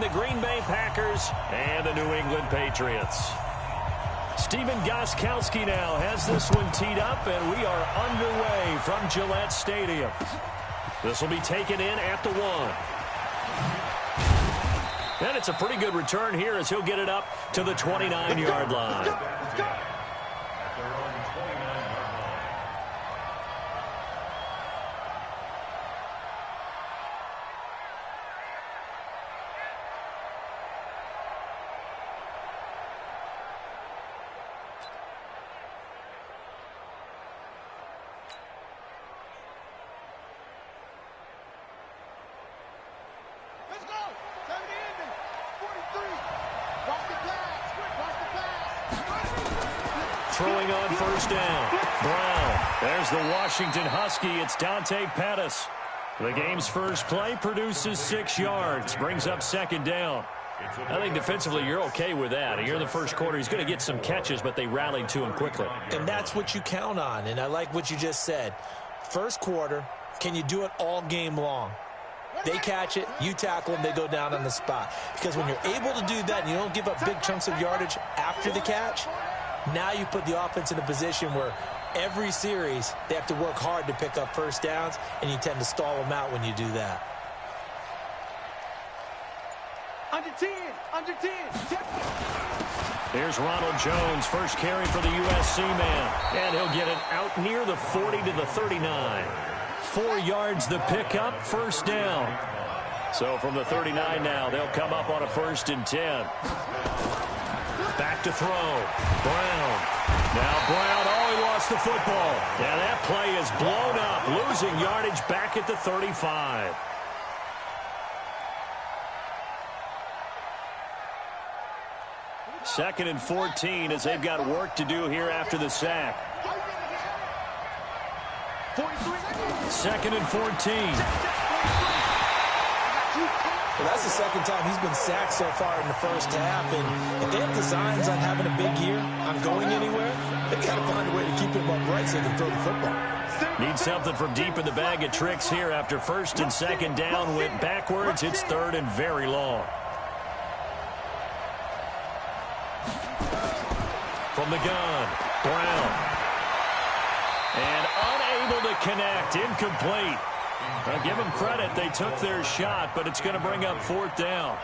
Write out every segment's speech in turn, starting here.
the Green Bay Packers and the New England Patriots. Stephen Gostkowski now has this one teed up, and we are underway from Gillette Stadium. This will be taken in at the 1. And it's a pretty good return here as he'll get it up to the 29-yard line. Throwing on first down. Brown. There's the Washington Husky. It's Dante Pettis. The game's first play produces 6 yards. Brings up second down. I think defensively you're okay with that. Here in the first quarter, he's going to get some catches, but they rallied to him quickly. And that's what you count on, and I like what you just said. First quarter, can you do it all game long? They catch it, you tackle them, they go down on the spot. Because when you're able to do that and you don't give up big chunks of yardage after the catch, now you put the offense in a position where every series they have to work hard to pick up first downs, and you tend to stall them out when you do that. Under 10, under 10. Here's Ronald Jones, first carry for the USC man. And he'll get it out near the 40 to the 39. 4 yards the pickup, first down. So from the 39 now, they'll come up on a 1st and 10. Back to throw. Brown. Now Brown, oh, he lost the football. And that play is blown up, losing yardage back at the 35. Second and 14 as they've got work to do here after the sack. 2nd and 14. Well, that's the second time he's been sacked so far in the first half. And if they have designs on having a big year, on going anywhere, they've got to find a way to keep him upright so they can throw the football. Need something from deep in the bag of tricks here after 1st and 2nd down. Went backwards. It's 3rd and very long. From the gun, Brown. And unable to connect, incomplete. I'll give them credit, they took their shot, but it's going to bring up 4th down.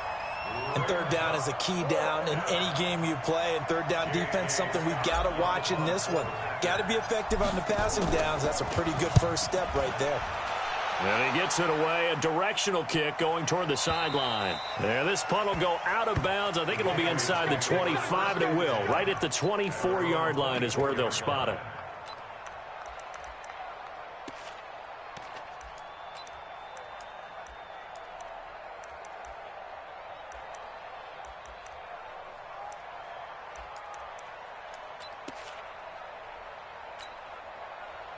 And 3rd down is a key down in any game you play, and 3rd down defense, something we've got to watch in this one. Got to be effective on the passing downs. That's a pretty good first step right there. And he gets it away, a directional kick going toward the sideline. There, this punt will go out of bounds. I think it'll be inside the 25, and it will. Right at the 24-yard line is where they'll spot it.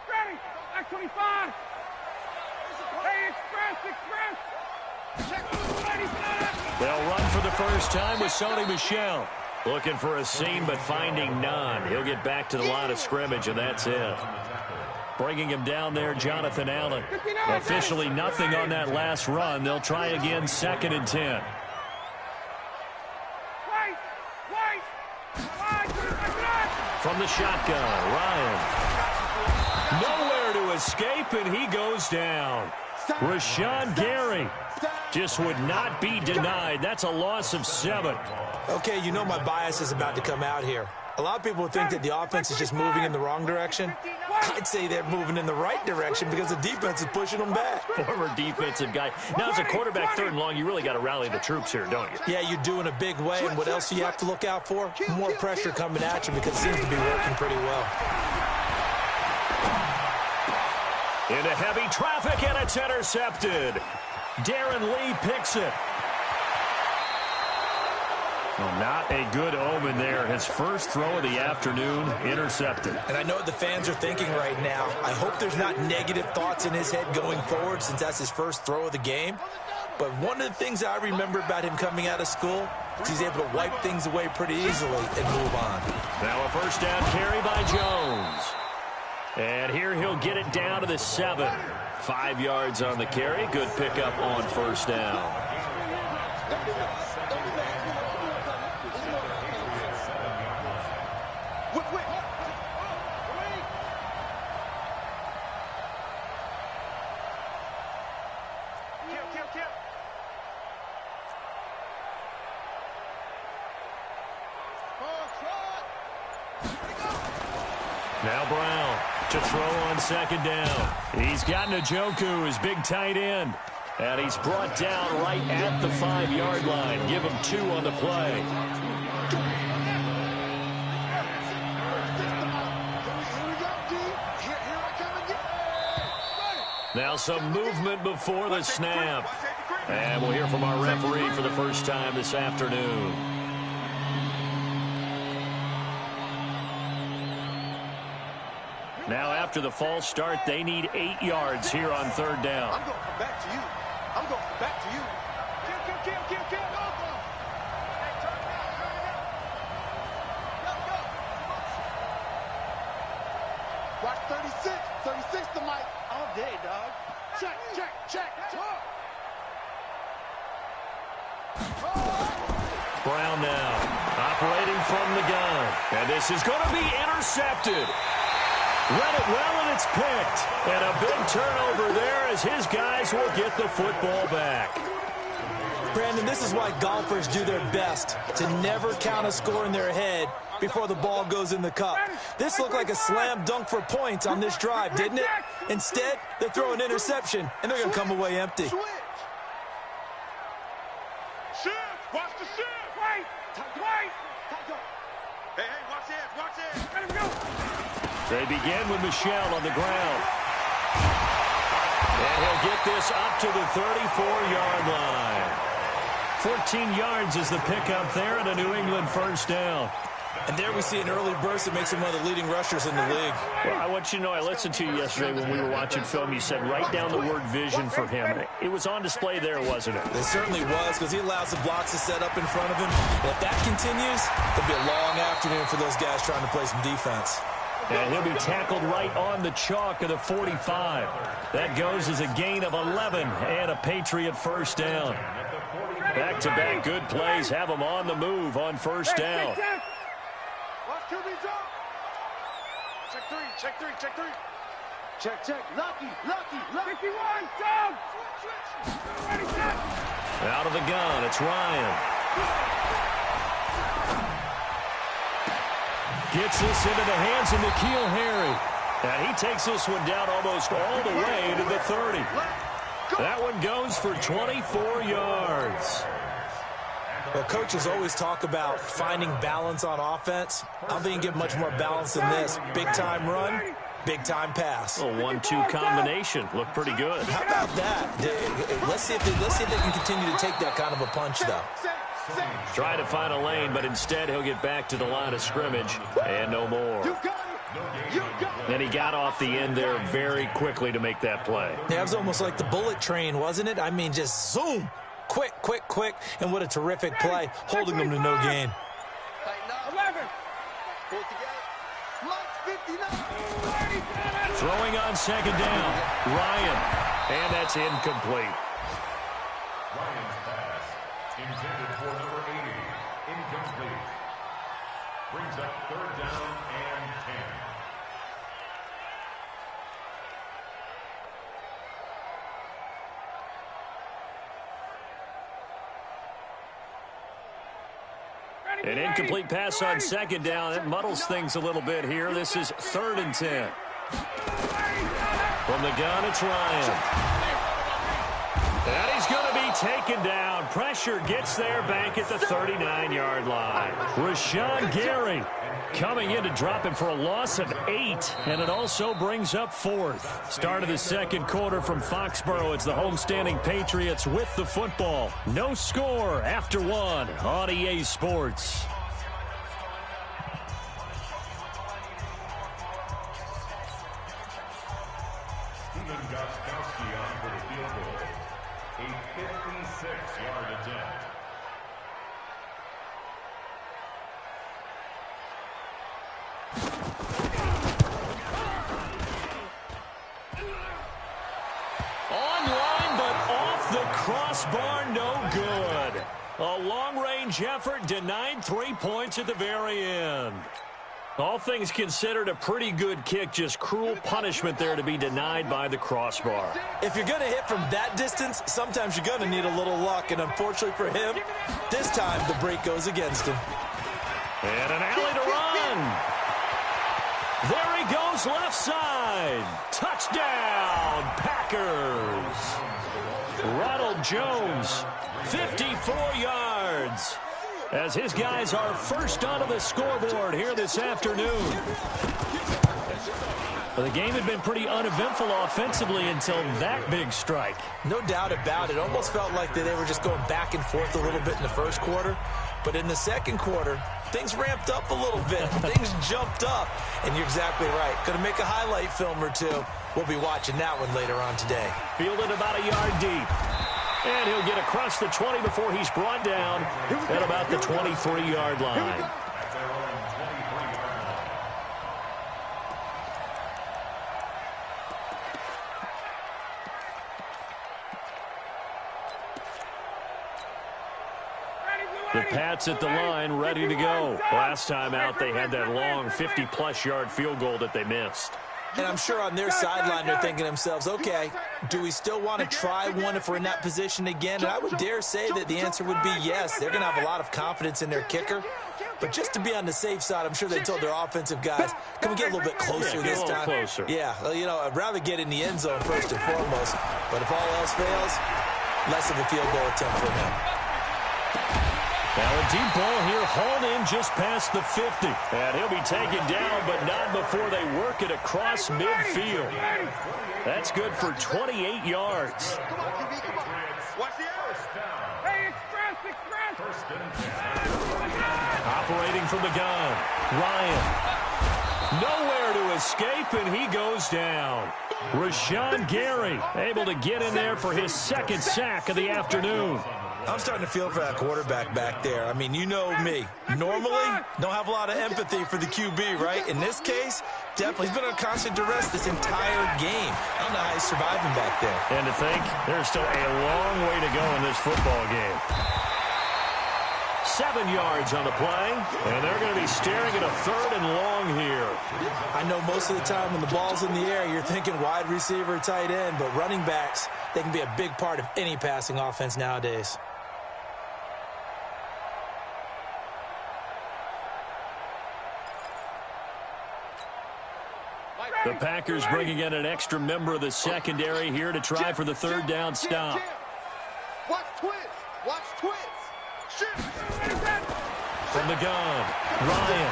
Ready, back 25. Hey, express. They'll run for the first time with Sony Michel. Looking for a seam, but finding none. He'll get back to the line of scrimmage, and that's it. Bringing him down there, Jonathan Allen. Officially nothing on that last run. They'll try again, 2nd and 10. From the shotgun, Ryan. Nowhere to escape, and he goes down. Rashawn Gary just would not be denied. That's a loss of 7. Okay, you know my bias is about to come out here. A lot of people think that the offense is just moving in the wrong direction. I'd say they're moving in the right direction because the defense is pushing them back. Former defensive guy. Now, as a quarterback 3rd and long, you really got to rally the troops here, don't you? Yeah, you do in a big way. And what else do you have to look out for? More pressure coming at you because it seems to be working pretty well. Into heavy traffic, and it's intercepted. Darren Lee picks it. Well, not a good omen there. His first throw of the afternoon intercepted. And I know what the fans are thinking right now. I hope there's not negative thoughts in his head going forward since that's his first throw of the game. But one of the things I remember about him coming out of school is he's able to wipe things away pretty easily and move on. Now a first down carry by Jones. And here he'll get it down to the 7. 5 yards on the carry. Good pickup on first down. Now Brown to throw on second down. He's got Njoku, his big tight end. And he's brought down right at the 5-yard line. Give him 2 on the play. Now some movement before the snap. And we'll hear from our referee for the first time this afternoon. Now after the false start, they need 8 yards here on third down. I'm going back to you. I'm going back to you. Kill. Watch 36. 36 to Mike. All day, dog. Check. Brown now operating from the gun. And this is going to be intercepted. Read it well, and it's picked. And a big turnover there as his guys will get the football back. Brandon, this is why golfers do their best, to never count a score in their head before the ball goes in the cup. This looked like a slam dunk for points on this drive, didn't it? Instead, they throw an interception, and they're going to come away empty. Shift. Watch the shift. Wait. Hey, watch it. Let him go. They begin with Michel on the ground. And he'll get this up to the 34-yard line. 14 yards is the pickup there and a New England first down. And there we see an early burst that makes him one of the leading rushers in the league. Well, I want you to know, I listened to you yesterday when we were watching film. You said write down the word vision for him. It was on display there, wasn't it? It certainly was, because he allows the blocks to set up in front of him. And if that continues, it'll be a long afternoon for those guys trying to play some defense. And he'll be tackled right on the chalk of the 45. That goes as a gain of 11 and a Patriot first down. Back-to-back good plays have them on the move on first down. Check 3. Check. Lucky. 51, dog. Ready, set. Out of the gun, it's Ryan. Gets this into the hands of N'Keal Harry. And he takes this one down almost all the way to the 30. That one goes for 24 yards. Well, coaches always talk about finding balance on offense. I don't think you get much more balance than this. Big-time run, big-time pass. A 1-2 combination. Looked pretty good. How about that? Let's see if they can continue to take that kind of a punch, though. Try to find a lane, but instead he'll get back to the line of scrimmage and no more. Then he got off the end there very quickly to make that play. Yeah, it was almost like the bullet train, wasn't it? I mean, just zoom. Quick. And what a terrific play, holding them to no gain. 11. Throwing on second down. Ryan. And that's incomplete. Ryan's pass, intended for number 80, incomplete. Brings up third down and 10. An incomplete pass on second down. It muddles things a little bit here. This is 3rd and 10. From the gun, it's Ryan. And he's going to be taken down. Pressure gets there back at the 39-yard line. Rashawn Gary coming in to drop him for a loss of 8, and it also brings up 4th. Start of the second quarter from Foxborough. It's the homestanding Patriots with the football. No score after 1 on EA Sports. On for the field goal. A 56-yard attempt. Online, but off the crossbar, no good. A long-range effort, denied 3 points at the very end. All things considered, a pretty good kick, just cruel punishment there to be denied by the crossbar. If you're going to hit from that distance, sometimes you're going to need a little luck, and unfortunately for him, this time the break goes against him. And an alley to run. There he goes, left side. Touchdown, Packers. Ronald Jones, 54 yards. As his guys are first onto the scoreboard here this afternoon. Well, the game had been pretty uneventful offensively until that big strike. No doubt about it. Almost felt like they were just going back and forth a little bit in the first quarter. But in the second quarter, things ramped up a little bit. Things jumped up. And you're exactly right. Going to make a highlight film or two. We'll be watching that one later on today. Fielded about a yard deep. And he'll get across the 20 before he's brought down at about the 23-yard line. The Pats at the line, ready to go. Last time out, they had that long 50-plus yard field goal that they missed. And I'm sure on their sideline they're thinking to themselves, okay, do we still want to try one if we're in that position again? And I would dare say that the answer would be yes. They're going to have a lot of confidence in their kicker. But just to be on the safe side, I'm sure they told their offensive guys, can we get a little bit closer this time? Closer. Yeah, well, you know, I'd rather get in the end zone first and foremost. But if all else fails, less of a field goal attempt for him. Now a deep ball here, hauled in just past the 50. And he'll be taken down, but not before they work it across midfield. That's good for 28 yards. Operating from the gun, Ryan. Nowhere to escape, and he goes down. Rashawn Gary able to get in there for his second sack of the afternoon. I'm starting to feel for that quarterback back there. I mean, you know me. Normally, don't have a lot of empathy for the QB, right? In this case, definitely. He's been on constant duress this entire game. I don't know how he's surviving back there. And to think, there's still a long way to go in this football game. 7 yards on the play, and they're going to be staring at a 3rd and long here. I know most of the time when the ball's in the air, you're thinking wide receiver, tight end, but running backs, they can be a big part of any passing offense nowadays. The Packers bringing in an extra member of the secondary here to try for the 3rd down stop. Watch twins. Watch twins. Shoot. From the gun, Ryan.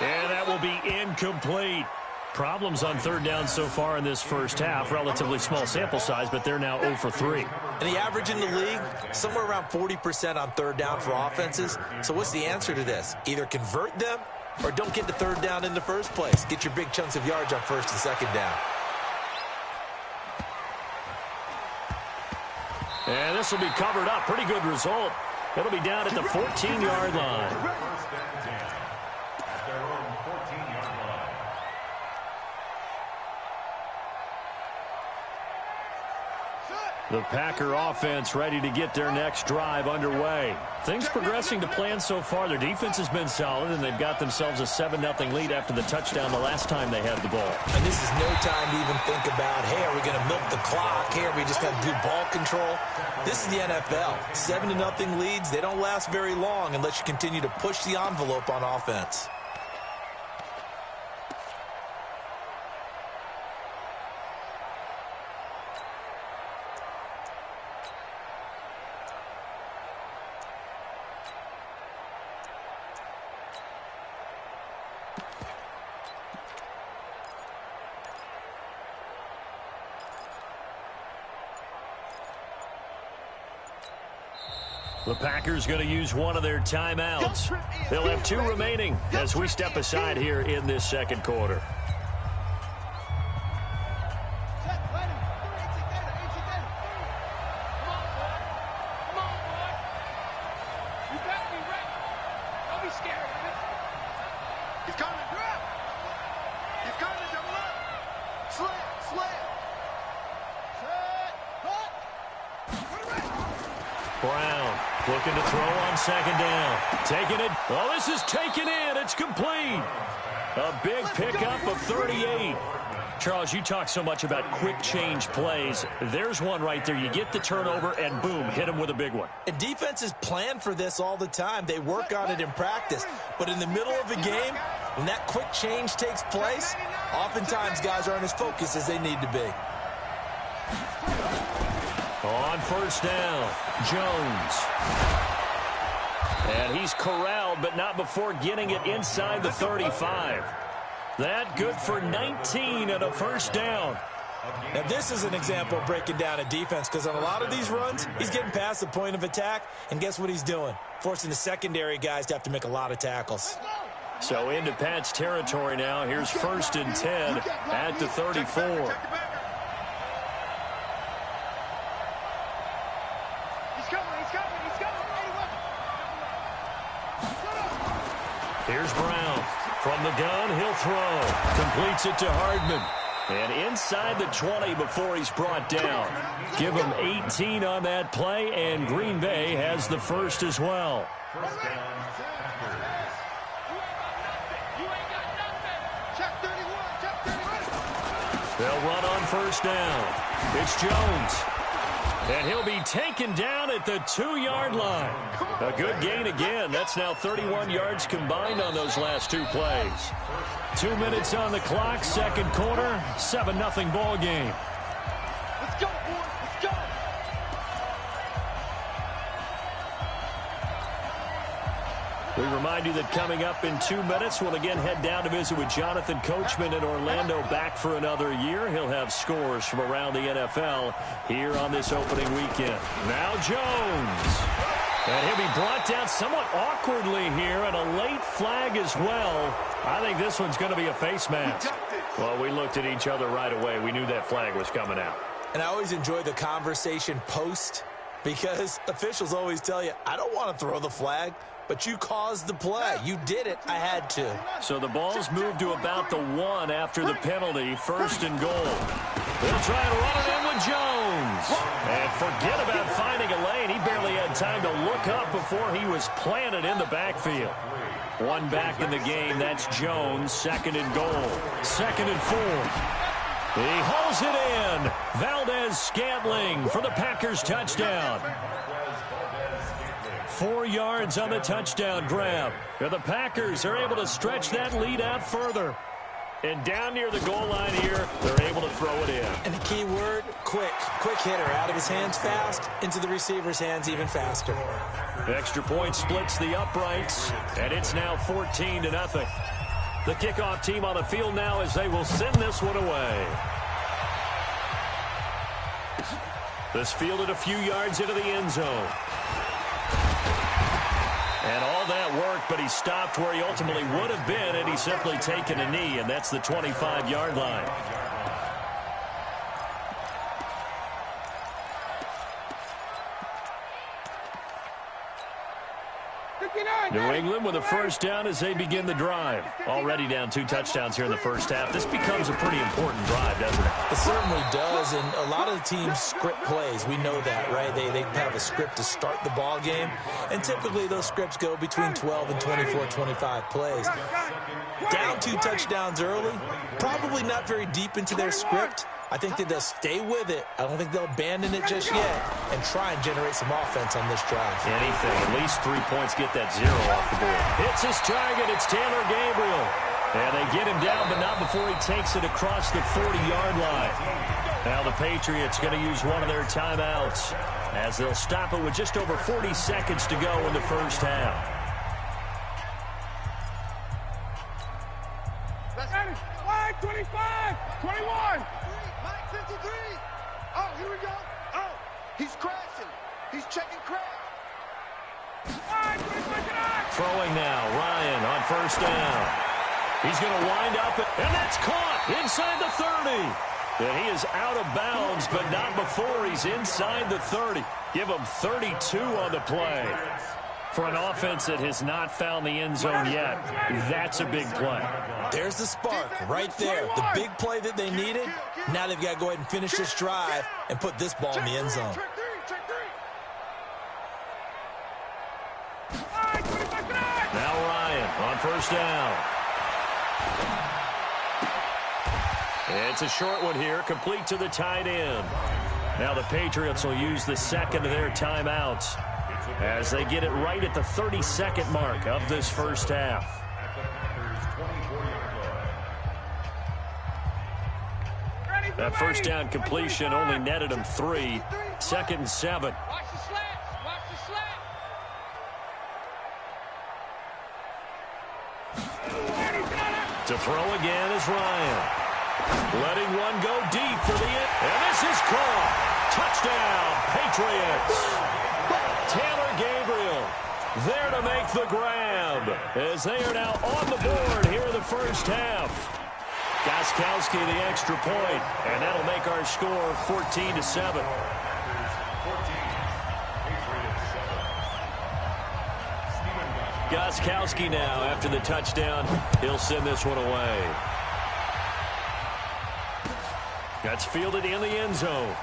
And that will be incomplete. Problems on 3rd down so far in this first half. Relatively small sample size, but they're now 0 for 3. And the average in the league, somewhere around 40% on 3rd down for offenses. So what's the answer to this? Either convert them or don't get to 3rd down in the first place. Get your big chunks of yards on 1st and 2nd down. And this will be covered up. Pretty good result. It'll be down at the 14-yard line. The Packer offense ready to get their next drive underway. Things progressing to plan so far. Their defense has been solid, and they've got themselves a 7-0 lead after the touchdown the last time they had the ball. And this is no time to even think about, hey, are we going to milk the clock? Hey, are we just going to do ball control? This is the NFL. 7-0 leads, they don't last very long unless you continue to push the envelope on offense. The Packers going to use one of their timeouts. They'll have 2 remaining as we step aside here in this second quarter. Brown looking to throw on second down. Taking it. Oh, this is taken in. It's complete. A big pickup of 38. Charles, you talk so much about quick change plays. There's one right there. You get the turnover, and boom, hit him with a big one. And defenses plan for this all the time. They work on it in practice. But in the middle of the game, when that quick change takes place, oftentimes guys aren't as focused as they need to be. On first down, Jones. And he's corralled, but not before getting it inside the 35. That good for 19 and a first down. Now, this is an example of breaking down a defense, because on a lot of these runs, he's getting past the point of attack, and guess what he's doing? Forcing the secondary guys to have to make a lot of tackles. So into Pat's territory now. Here's first and 10 at the 34. Here's Brown. From the gun, he'll throw. Completes it to Hardman. And inside the 20 before he's brought down. Give him 18 on that play, and Green Bay has the first as well. They'll run on first down. It's Jones. And he'll be taken down at the 2-yard line. A good gain again. That's now 31 yards combined on those last two plays. 2 minutes on the clock, second quarter, 7-0 ball game. Let's go, boys. Let's go. We remind you that coming up in 2 minutes, we'll again head down to visit with Jonathan Coachman in Orlando, back for another year. He'll have scores from around the NFL here on this opening weekend. Now Jones. And he'll be brought down somewhat awkwardly here, and a late flag as well. I think this one's going to be a face mask. Well, we looked at each other right away. We knew that flag was coming out. And I always enjoy the conversation post, because officials always tell you, I don't want to throw the flag, but you caused the play. You did it. I had to. So the ball's moved to about the 1 after the penalty. First and goal. They'll try and run it in with Jones. And forget about finding a lane. He barely had time to look up before he was planted in the backfield. One back in the game. That's Jones. Second and goal. Second and 4. He hauls it in. Valdez-Scantling for the Packers touchdown. 4 yards on the touchdown grab. And the Packers are able to stretch that lead out further. And down near the goal line here, they're able to throw it in. And the key word, quick. Quick hitter. Out of his hands fast, into the receiver's hands even faster. Extra point splits the uprights, and it's now 14-0. The kickoff team on the field now as they will send this one away. This fielded a few yards into the end zone. And all that worked, but he stopped where he ultimately would have been, and he's simply taken a knee, and that's the 25-yard line. New England with a first down as they begin the drive. Already down 2 touchdowns here in the first half. This becomes a pretty important drive, doesn't it? It certainly does, and a lot of the teams script plays. We know that, right? They have a script to start the ball game, and typically those scripts go between 12 and 24, 25 plays. Down 2 touchdowns early, probably not very deep into their script. I think that they'll stay with it. I don't think they'll abandon it just yet and try and generate some offense on this drive. Anything. At least 3 points, get that 0 off the board. Hits his target. It's Taylor Gabriel. And they get him down, but not before he takes it across the 40-yard line. Now the Patriots going to use one of their timeouts as they'll stop it with just over 40 seconds to go in the first half. Flag 25, 21. 53. Oh, here we go. Oh, he's crashing. He's checking crash. Throwing now, Ryan on first down. He's going to wind up, and that's caught inside the 30. And he is out of bounds, but not before he's inside the 30. Give him 32 on the play. For an offense that has not found the end zone yet, that's a big play. There's the spark right there. The big play that they needed. Now they've got to go ahead and finish this drive and put this ball in the end zone. Now Ryan on first down. It's a short one here, complete to the tight end. Now the Patriots will use the second of their timeouts as they get it right at the 32nd mark of this first half. That first down completion only netted him 3. 2nd and 7. Watch the slats. Watch the slats. To throw again is Ryan. Letting one go deep for the end. And this is caught. Touchdown, Patriots. Taylor Gabriel there to make the grab as they are now on the board here in the first half. Gostkowski the extra point, and that'll make our score 14-7. Gostkowski now after the touchdown. He'll send this one away. That's fielded in the end zone.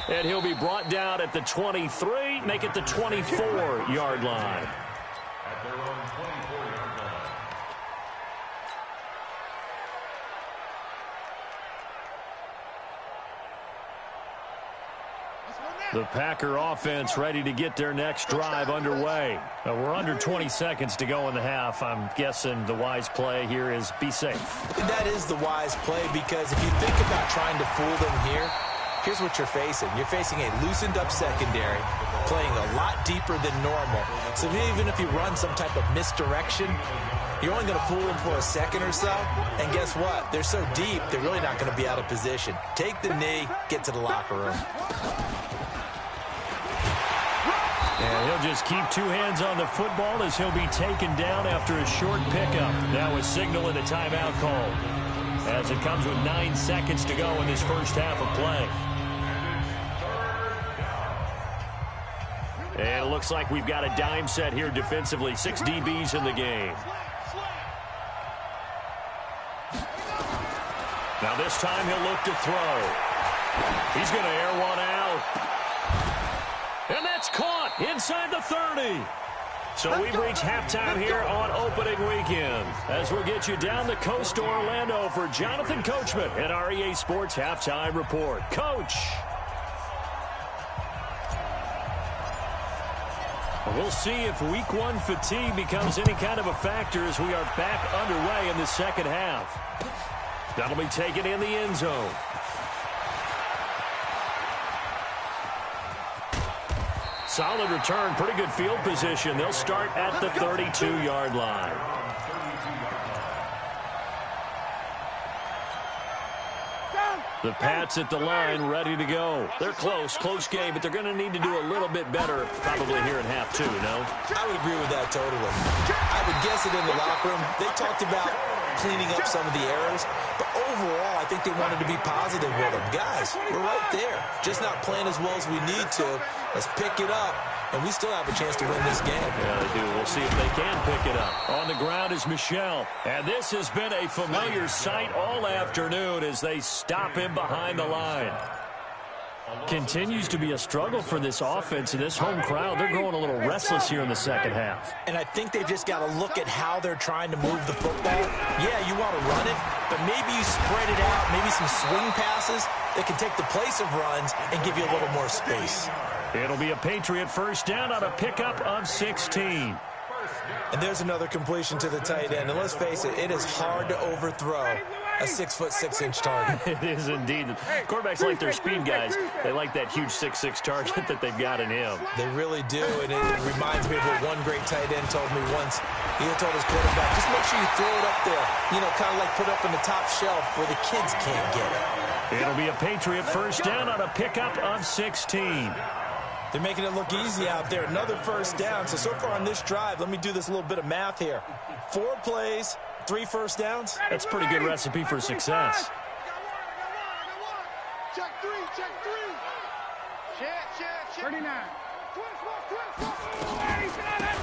And he'll be brought down at the 23, make it the 24-yard line. At their own 24-yard line. The Packer offense ready to get their next drive underway. We're under 20 seconds to go in the half. I'm guessing the wise play here is be safe. And that is the wise play, because if you think about trying to fool them here, here's what you're facing. You're facing a loosened up secondary, playing a lot deeper than normal. So even if you run some type of misdirection, you're only going to fool them for a second or so. And guess what? They're so deep, they're really not going to be out of position. Take the knee, get to the locker room. And he'll just keep two hands on the football as he'll be taken down after a short pickup. Now a signal and a timeout call, as it comes with 9 seconds to go in this first half of play. And it looks like we've got a dime set here defensively. 6 DBs in the game. Now this time he'll look to throw. He's going to air one out. And that's caught inside the 30. So we've reached halftime here on opening weekend, as we'll get you down the coast to Orlando for Jonathan Coachman at our EA Sports Halftime Report. Coach. We'll see if week one fatigue becomes any kind of a factor as we are back underway in the second half. That'll be taken in the end zone. Solid return, pretty good field position. They'll start at the 32-yard line. The Pats at the line, ready to go. They're close game, but they're going to need to do a little bit better probably here in half two, no? I would agree with that totally. I would guess it in the locker room. They talked about cleaning up some of the errors, but overall, I think they wanted to be positive with them. Guys, we're right there. Just not playing as well as we need to. Let's pick it up, and we still have a chance to win this game. Yeah, they do. We'll see if they can pick it up. On the ground is Michel, and this has been a familiar sight all afternoon as they stop him behind the line. Continues to be a struggle for this offense and this home crowd. They're growing a little restless here in the second half. And I think they've just got to look at how they're trying to move the football. Yeah, you want to run it, but maybe you spread it out, maybe some swing passes that can take the place of runs and give you a little more space. It'll be a Patriot first down on a pickup of 16. And there's another completion to the tight end. And let's face it, it is hard to overthrow a 6'6" target. It is indeed. Quarterbacks like their speed guys. They like that huge 6'6" target that they've got in him. They really do, and it reminds me of what one great tight end told me once. He told his quarterback, just make sure you throw it up there. You know, kind of like put it up in the top shelf where the kids can't get it. It'll be a Patriot first down on a pickup of 16. They're making it look easy out there. Another first down. So far on this drive, let me do this little bit of math here. 4 plays, 3 first downs. That's a pretty good recipe for success. Check 3. Check. 39.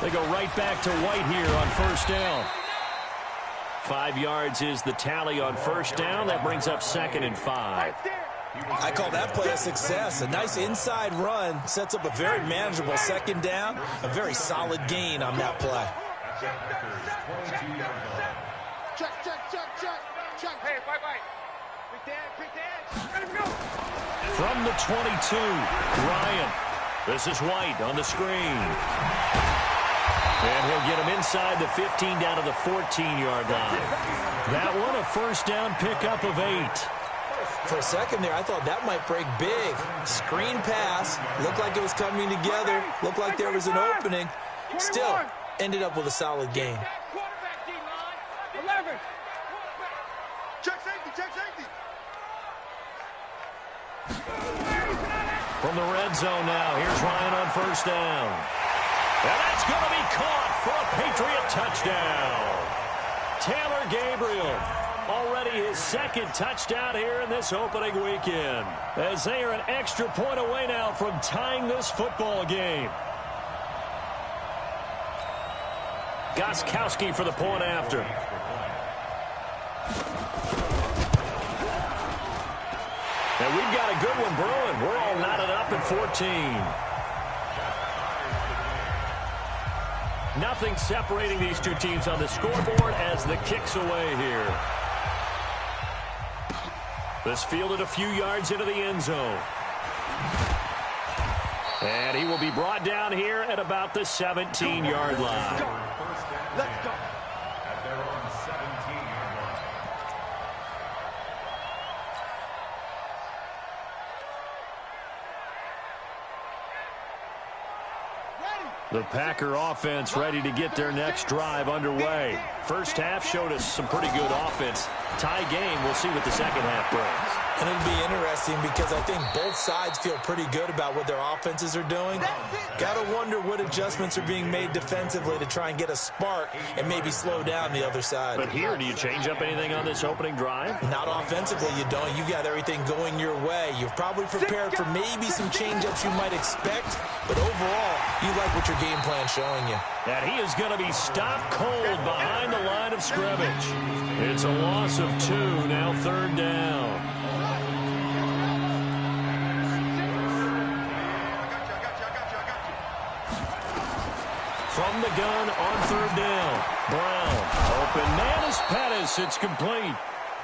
They go right back to White here on first down. 5 yards is the tally on first down. That brings up 2nd and 5. I call that play a success. A nice inside run sets up a very manageable second down, a very solid gain on that play. Check. Hey, bye. Quick dance. Let him go. From the 22, Ryan. This is White on the screen. And he'll get him inside the 15 down to the 14-yard line. That one a first down pickup of 8. For a second there, I thought that might break big. Screen pass. Looked like it was coming together. Looked like there was an opening. Still, ended up with a solid game. Quarterback D-line. 11. Check safety. From the red zone now, here's Ryan on first down. And that's going to be caught for a Patriot touchdown. Taylor Gabriel, already his second touchdown here in this opening weekend, as they are an extra point away now from tying this football game. Gostkowski for the point after. And we've got a good one brewing. We're all knotted up at 14. Nothing separating these two teams on the scoreboard as the kick's away here. This fielded a few yards into the end zone. And he will be brought down here at about the 17-yard line. Let's go. At their own 17-yard line. The Packer offense ready to get their next drive underway. First half showed us some pretty good offense. Tie game, we'll see what the second half brings. And it'll be interesting because I think both sides feel pretty good about what their offenses are doing. Got to wonder what adjustments are being made defensively to try and get a spark and maybe slow down the other side. But here, do you change up anything on this opening drive? Not offensively, you don't. You got everything going your way. You've probably prepared for maybe some change-ups you might expect, but overall, you like what your game plan's showing you. And he is going to be stopped cold behind the line of scrimmage. It's a loss of 2, now third down. From the gun on third down. Brown. Open man is Pettis. It's complete.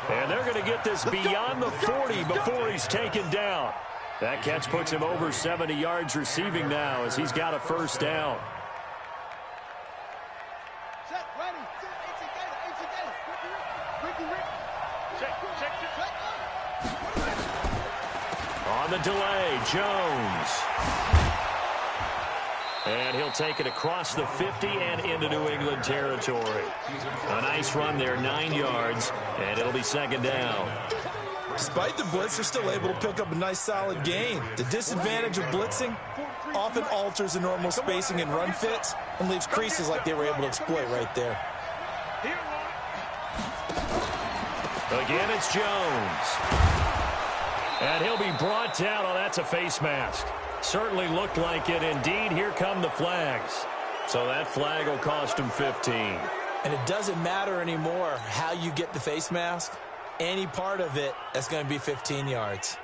And they're going to get this beyond the 40 before he's taken down. That catch puts him over 70 yards receiving now as he's got a first down. Set, ready. On the delay, Jones. And he'll take it across the 50 and into New England territory. A nice run there, 9 yards, and it'll be second down. Despite the blitz, they're still able to pick up a nice solid gain. The disadvantage of blitzing often alters the normal spacing and run fits and leaves creases like they were able to exploit right there. Again, it's Jones. And he'll be brought down. Oh, that's a face mask. Certainly looked like it. Indeed, here come the flags. So that flag will cost him 15. And it doesn't matter anymore how you get the face mask. Any part of it, that's going to be 15 yards.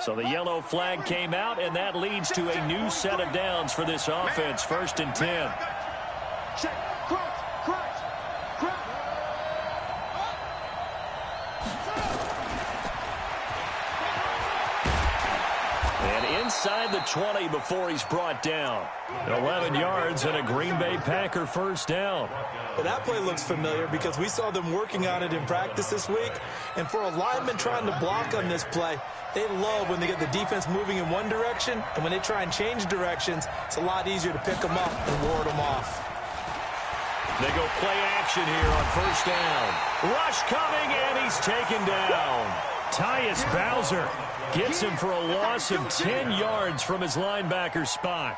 So the yellow flag came out, and that leads to a new set of downs for this offense. 1st and 10. Check. Crunch. And inside the 20 before he's brought down. 11 yards and a Green Bay Packer first down. Well, that play looks familiar because we saw them working on it in practice this week. And for a lineman trying to block on this play, they love when they get the defense moving in one direction. And when they try and change directions, it's a lot easier to pick them up and ward them off. They go play action here on first down. Rush coming, and he's taken down. Tyus Bowser gets him for a loss of 10 yards from his linebacker spot.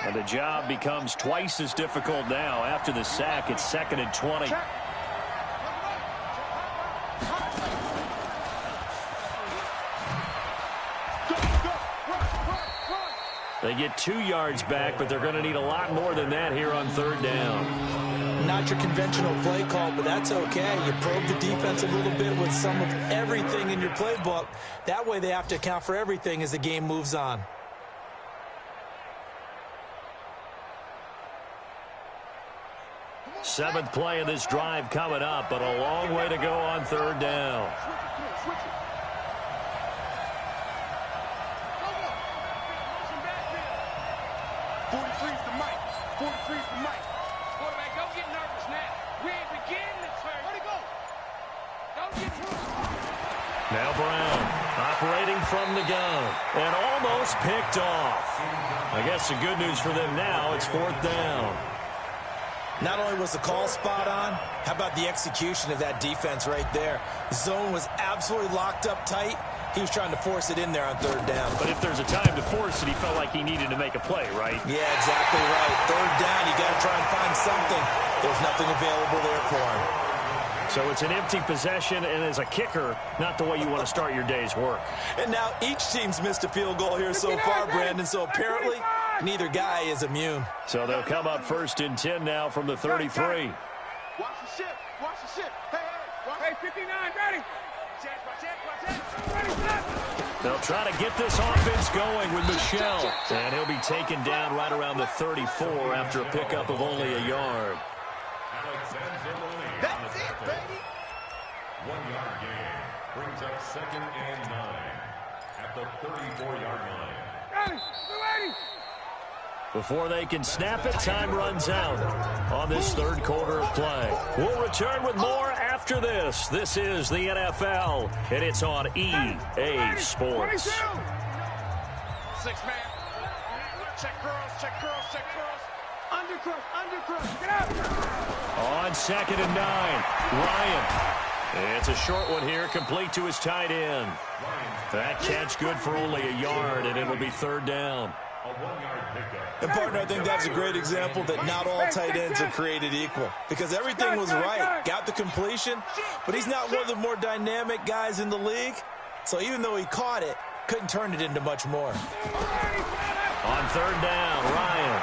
And the job becomes twice as difficult now. After the sack, it's 2nd and 20. They get 2 yards back, but they're going to need a lot more than that here on 3rd down. Not your conventional play call, but that's okay. You probe the defense a little bit with some of everything in your playbook. That way they have to account for everything as the game moves on. Seventh play of this drive coming up, but a long way to go on 3rd down. Now Brown operating from the gun and almost picked off. I guess the good news for them now, it's 4th down. Not only was the call spot on, how about the execution of that defense right there? Zone was absolutely locked up tight. He was trying to force it in there on 3rd down. But if there's a time to force it, he felt like he needed to make a play, right? Yeah, exactly right. 3rd down, you got to try and find something. There's nothing available there for him. So it's an empty possession, and as a kicker, not the way you want to start your day's work. And now each team's missed a field goal here so far, Brandon, so apparently neither guy is immune. So they'll come up 1st and 10 now from the 33. Watch the ship. Watch the ship. Hey, 59, ready. They'll try to get this offense going with Michelle. And he'll be taken down right around the 34 after a pickup of only a yard. That's it, baby. 1-yard gain brings up 2nd and 9 at the 34-yard line. Ready. Before they can snap it, time runs out on this 3rd quarter of play. We'll return with more after this. This is the NFL, and it's on EA Sports. 6-man. Check girls. Undercrush. Get out. On 2nd and 9, Ryan. It's a short one here, complete to his tight end. That catch good for only a yard, and it'll be 3rd down. And, partner, I think that's a great example that not all tight ends are created equal. Because everything was right. Got the completion, but he's not one of the more dynamic guys in the league. So even though he caught it, couldn't turn it into much more. On 3rd down, Ryan.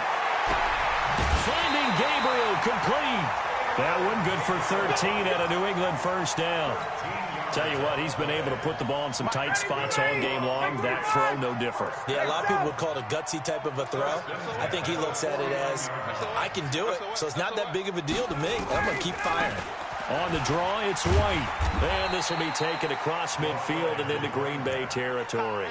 Finding Gabriel, complete. That one good for 13 at a New England 1st down. Tell you what, he's been able to put the ball in some tight spots all game long. That throw, no different. Yeah, a lot of people would call it a gutsy type of a throw. I think he looks at it as, I can do it, so it's not that big of a deal to me. I'm going to keep firing. On the draw, it's White. And this will be taken across midfield and into Green Bay territory.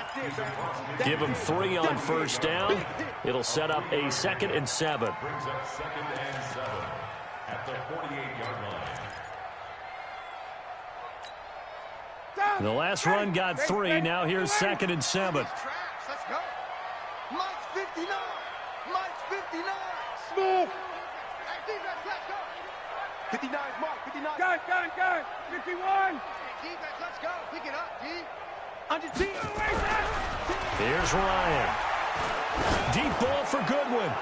Give him 3 on 1st down. It'll set up a 2nd and 7. Brings up 2nd and 7 at the 48-yard line. The last run got 3. Now here's 2nd and 7. Let's go. Mike's 59. Smooth. 59 Mike. 59. Gun. 51. Defense, let's go. Pick it up, D. Under T. Here's Ryan. Deep ball for Goodwin.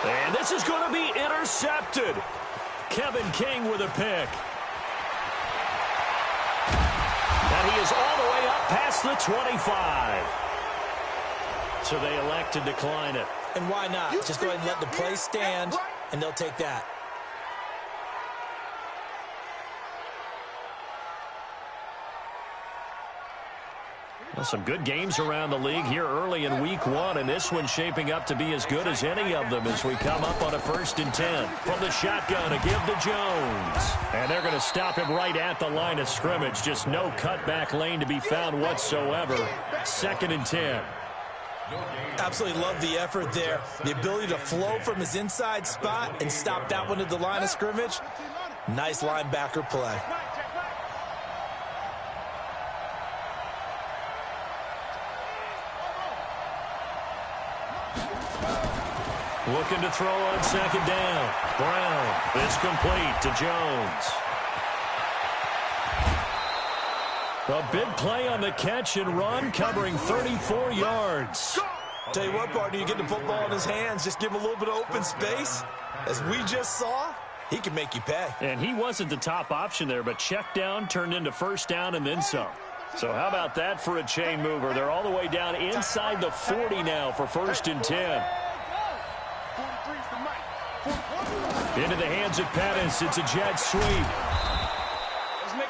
And this is going to be intercepted. Kevin King with a pick. And he is all the way up past the 25. So they elect to decline it. And why not? Just go ahead and let the play stand, and they'll take that. Well, some good games around the league here early in week 1, and this one's shaping up to be as good as any of them as we come up on a 1st and 10. From the shotgun, a give to Jones. And they're going to stop him right at the line of scrimmage. Just no cutback lane to be found whatsoever. 2nd and 10. Absolutely love the effort there. The ability to flow from his inside spot and stop that one at the line of scrimmage. Nice linebacker play. Looking to throw on 2nd down. Brown. It's complete to Jones. A big play on the catch and run, covering 34 yards. Tell you what, partner, you get the football in his hands, just give him a little bit of open space. As we just saw, he can make you pay. And he wasn't the top option there, but check down turned into first down and then some. So how about that for a chain mover? They're all the way down inside the 40 now for 1st and 10. Into the hands of Pettis. It's a jet sweep.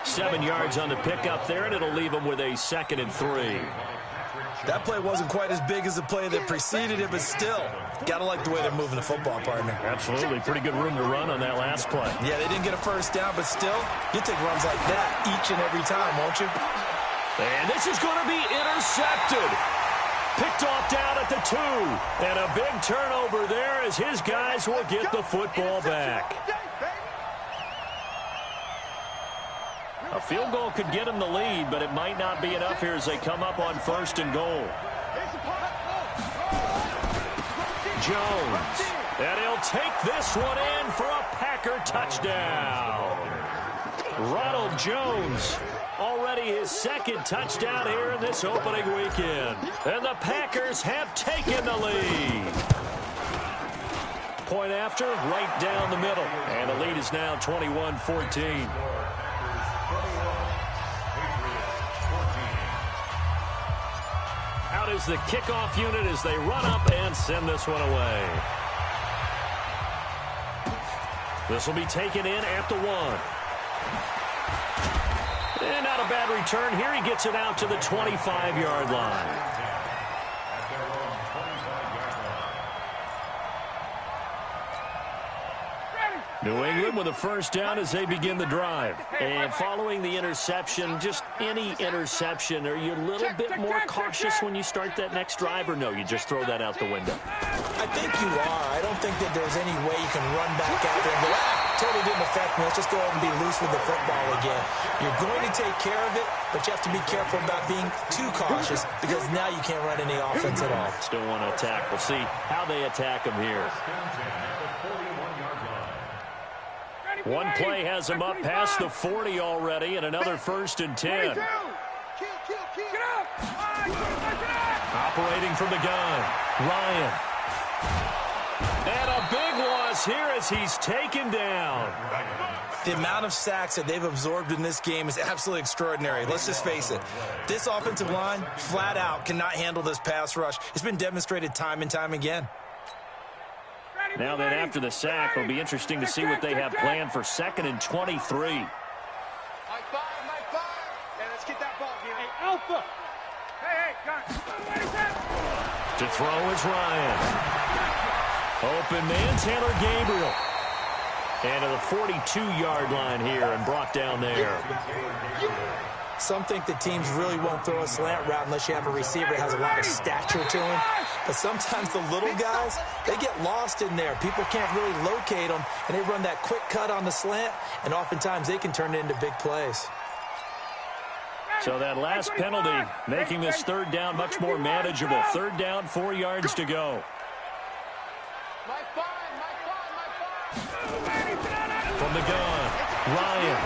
7 yards on the pickup there, and it'll leave him with a 2nd and 3. That play wasn't quite as big as the play that preceded it, but still, got to like the way they're moving the football, partner. Absolutely. Pretty good room to run on that last play. Yeah, they didn't get a first down, but still, you take runs like that each and every time, won't you? And this is going to be intercepted. Picked off down at the 2. And a big turnover there as his guys will get the football back. A field goal could get him the lead, but it might not be enough here as they come up on 1st and goal. Jones. And he'll take this one in for a Packer touchdown. Ronald Jones. Already his 2nd touchdown here in this opening weekend. And the Packers have taken the lead. Point after, right down the middle. And the lead is now 21-14. Out is the kickoff unit as they run up and send this one away. This will be taken in at the 1. And not a bad return here. He gets it out to the 25-yard line. New England with a first down as they begin the drive. And following the interception, just any interception, are you a little bit more cautious when you start that next drive, or no, you just throw that out the window? I think you are. I don't think that there's any way you can run back out there and go, totally didn't affect me. Let's just go ahead and be loose with the football again. You're going to take care of it, but you have to be careful about being too cautious because now you can't run any offense at all. Still want to attack. We'll see how they attack him here. One play has him up past the 40 already, and another 1st and 10. Operating from the gun, Ryan. And a big loss here as he's taken down. The amount of sacks that they've absorbed in this game is absolutely extraordinary. Let's just face it. This offensive line, flat out, cannot handle this pass rush. It's been demonstrated time and time again. Now then, after the sack, it'll be interesting to see what they have planned for 2nd and 23. Hey, let's get that ball here. Hey, Alpha. Hey, to throw is Ryan. Open man, Taylor Gabriel. And to the 42-yard line here and brought down there. Some think the teams really won't throw a slant route unless you have a receiver that has a lot of stature to him. But sometimes the little guys, they get lost in there. People can't really locate them, and they run that quick cut on the slant, and oftentimes they can turn it into big plays. So that last penalty making this 3rd down much more manageable. 3rd down, 4 yards to go. From the gun, Ryan.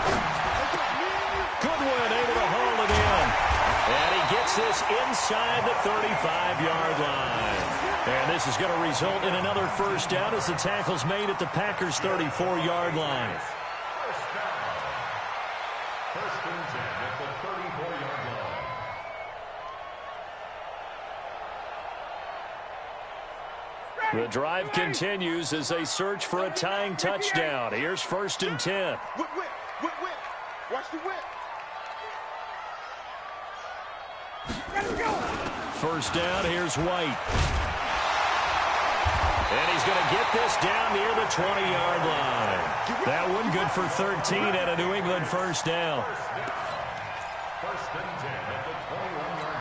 Goodwin able to haul it in. And he gets this inside the 35-yard line. And this is going to result in another 1st down as the tackle's made at the Packers' 34-yard line. 1st and 10 at the 34-yard line. The drive continues as they search for a tying touchdown. Here's 1st and 10. Whip. Watch the whip. 1st down, here's White. And he's going to get this down near the 20-yard line. That one good for 13 and a New England 1st down. 1st and 10 at the 21-yard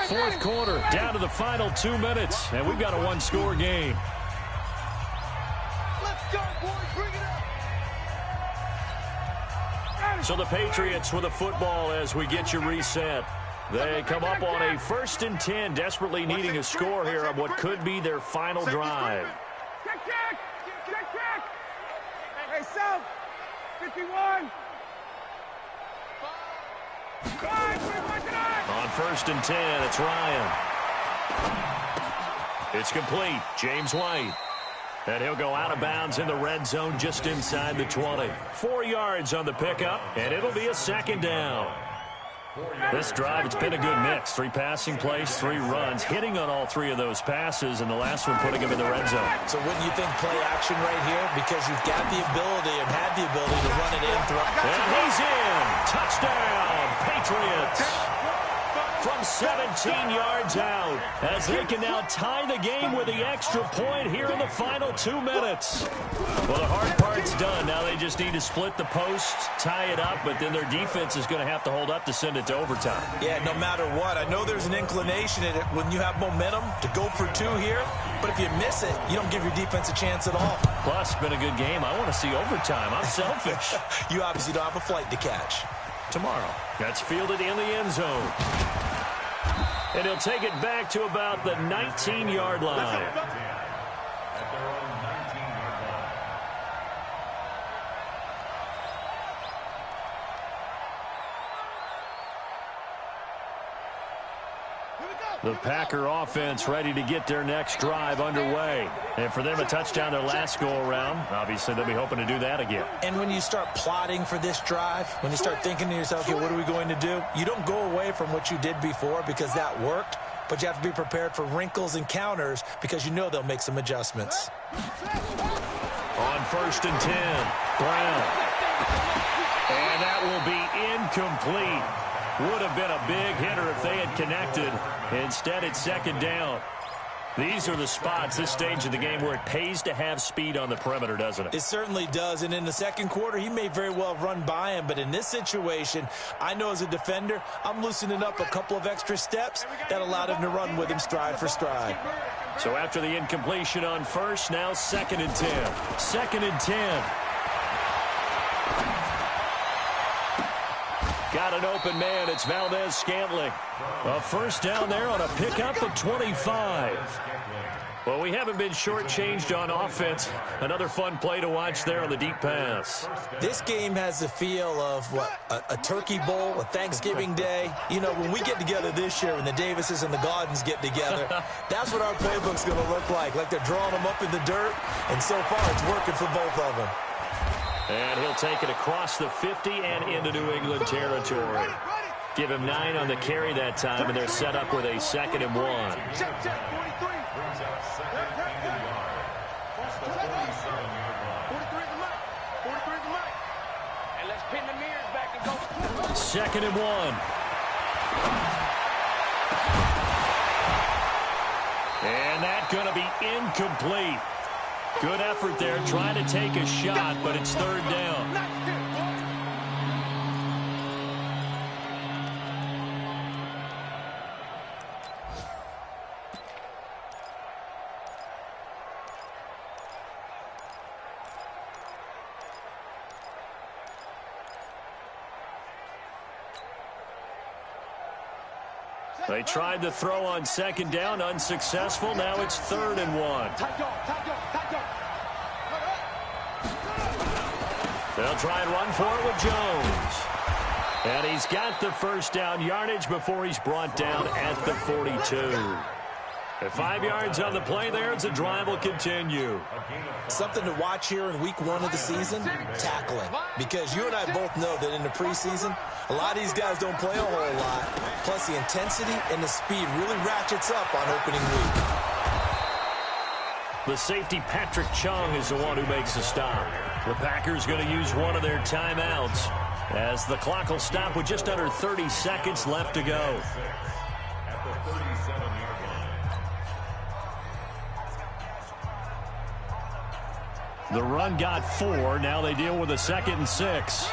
line. 4th quarter, down to the final 2 minutes, and we've got a one-score game. Let's go, boys. Bring it up. So the Patriots with a football as we get you reset. They come up on a 1st and 10, desperately needing a score here on what could be their final drive. Check. Hey, South. 51. On 1st and 10, it's Ryan. It's complete. James White. And he'll go out of bounds in the red zone just inside the 20. 4 yards on the pickup, and it'll be a second down. This drive, it's been a good mix. 3 passing plays, 3 runs, hitting on all 3 of those passes, and the last one putting him in the red zone. So wouldn't you think play action right here? Because you've got the ability and had the ability to run it in. And he's in. Touchdown, Patriots. From 17 yards out, as they can now tie the game with the extra point here in the final 2 minutes. Well, the hard part's done. Now they just need to split the post, tie it up, but then their defense is going to have to hold up to send it to overtime. Yeah, no matter what. I know there's an inclination in it when you have momentum to go for 2 here, but if you miss it, you don't give your defense a chance at all. Plus, been a good game. I want to see overtime. I'm selfish. You obviously don't have a flight to catch. Tomorrow, that's fielded in the end zone. And he'll take it back to about the 19-yard line. The Packer offense ready to get their next drive underway. And for them, a touchdown their last go-around. Obviously, they'll be hoping to do that again. And when you start plotting for this drive, when you start thinking to yourself, okay, what are we going to do? You don't go away from what you did before because that worked, but you have to be prepared for wrinkles and counters because you know they'll make some adjustments. On 1st and 10, Brown. And that will be incomplete. Would have been a big hitter if they had connected. Instead, it's 2nd down. These are the spots, this stage of the game, where it pays to have speed on the perimeter, doesn't it? It certainly does. And in the 2nd quarter, he may very well run by him. But in this situation, I know as a defender, I'm loosening up a couple of extra steps that allowed him to run with him stride for stride. So after the incompletion on 1st, now 2nd and 10. 2nd and 10. Got an open man. It's Valdez-Scantling. A 1st down there on a pickup of 25. Well, we haven't been shortchanged on offense. Another fun play to watch there on the deep pass. This game has the feel of, what, a turkey bowl, a Thanksgiving day. You know, when we get together this year, when the Davises and the Gaudens get together, that's what our playbook's going to look like they're drawing them up in the dirt, and so far it's working for both of them. And he'll take it across the 50 and into New England territory. Give him 9 on the carry that time, and they're set up with a 2nd and 1. Check, 43. 43 is the mic. 43 is the mic. And let's pin the mirrors back and go. 2nd and 1. And that's going to be incomplete. Good effort there, trying to take a shot, but it's 3rd down. They tried to throw on 2nd down, unsuccessful. Now it's 3rd and 1. They'll try and run for it with Jones. And he's got the 1st down yardage before he's brought down at the 42. At 5 yards on the play there, the drive will continue. Something to watch here in week 1 of the season, tackling. Because you and I both know that in the preseason, a lot of these guys don't play a whole lot. Plus, the intensity and the speed really ratchets up on opening week. The safety, Patrick Chung, is the one who makes the stop. The Packers going to use one of their timeouts as the clock will stop with just under 30 seconds left to go. At the 37-yard line. The run got 4. Now they deal with a 2nd and 6.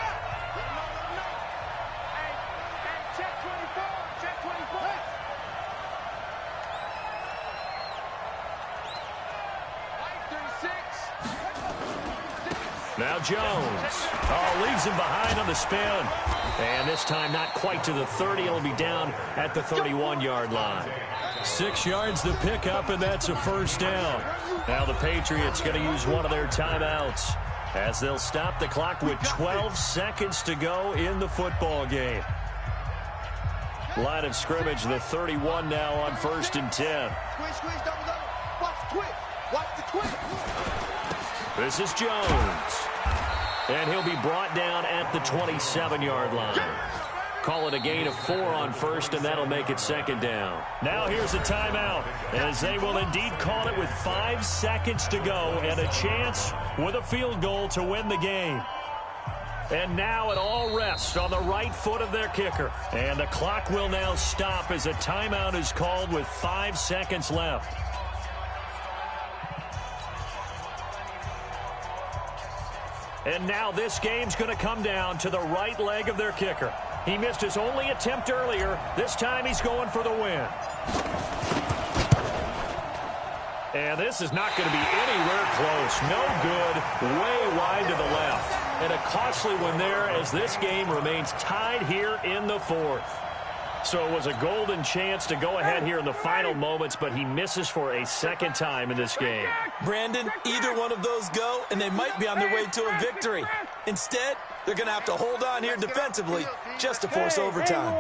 Now Jones. Leaves him behind on the spin. And this time not quite to the 30. It'll be down at the 31-yard line. 6 yards the pickup, and that's a 1st down. Now the Patriots going to use one of their timeouts as they'll stop the clock with 12 seconds to go in the football game. Line of scrimmage, the 31 now on 1st and 10. Watch the twist. Watch the twist. This is Jones. And he'll be brought down at the 27-yard line. Call it a gain of 4 on first, and that'll make it second down. Now here's a timeout, as they will indeed call it with 5 seconds to go and a chance with a field goal to win the game. And now it all rests on the right foot of their kicker. And the clock will now stop as a timeout is called with 5 seconds left. And now this game's going to come down to the right leg of their kicker. He missed his only attempt earlier. This time he's going for the win. And this is not going to be anywhere close. No good. Way wide to the left. And a costly one there as this game remains tied here in the 4th. So it was a golden chance to go ahead here in the final moments, but he misses for a second time in this game. Brandon, either one of those go, and they might be on their way to a victory. Instead, they're going to have to hold on here defensively just to force overtime.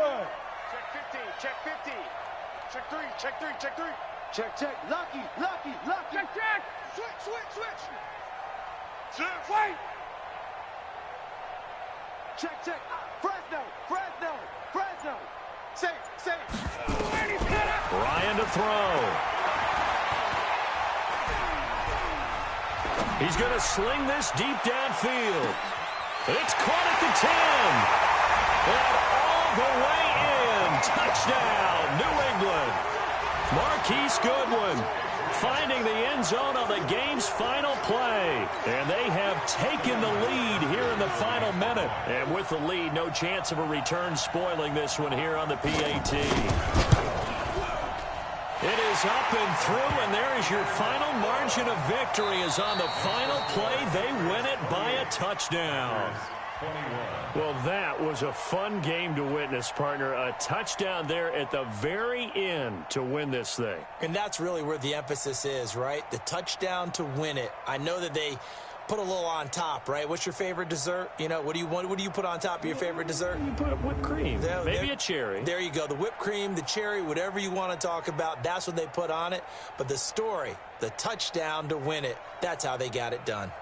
Check 50. Check 3. Check 3. Check 3. Check. Lucky. Check. Switch. Wait. Check. Fresno. Safe. Ryan to throw. He's going to sling this deep downfield. It's caught at the 10. And all the way in. Touchdown, New England. Marquise Goodwin finding the end zone on the game's final play. And they have taken the lead here in the final minute. And with the lead, no chance of a return spoiling this one here on the PAT. It is up and through, and there is your final margin of victory. Is on the final play. They win it by a touchdown. Well, that was a fun game to witness, partner. A touchdown there at the very end to win this thing. And that's really where the emphasis is, right? The touchdown to win it. I know that they put a little on top, right? What's your favorite dessert? You know, what do you put on top of your favorite dessert? You put whipped cream, maybe a cherry. There you go. The whipped cream, the cherry, whatever you want to talk about, that's what they put on it. But the story, the touchdown to win it, that's how they got it done.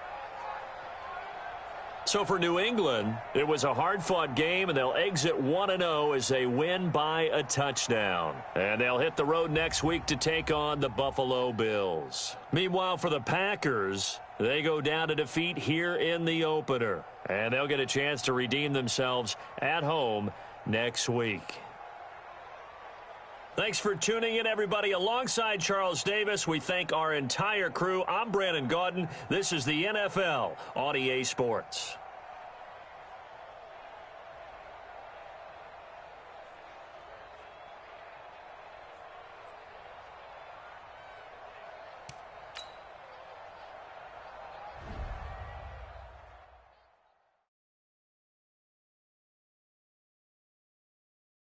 So for New England, it was a hard-fought game, and they'll exit 1-0 as they win by a touchdown. And they'll hit the road next week to take on the Buffalo Bills. Meanwhile, for the Packers, they go down to defeat here in the opener. And they'll get a chance to redeem themselves at home next week. Thanks for tuning in, everybody. Alongside Charles Davis, we thank our entire crew. I'm Brandon Gaudin. This is the NFL on EA Sports.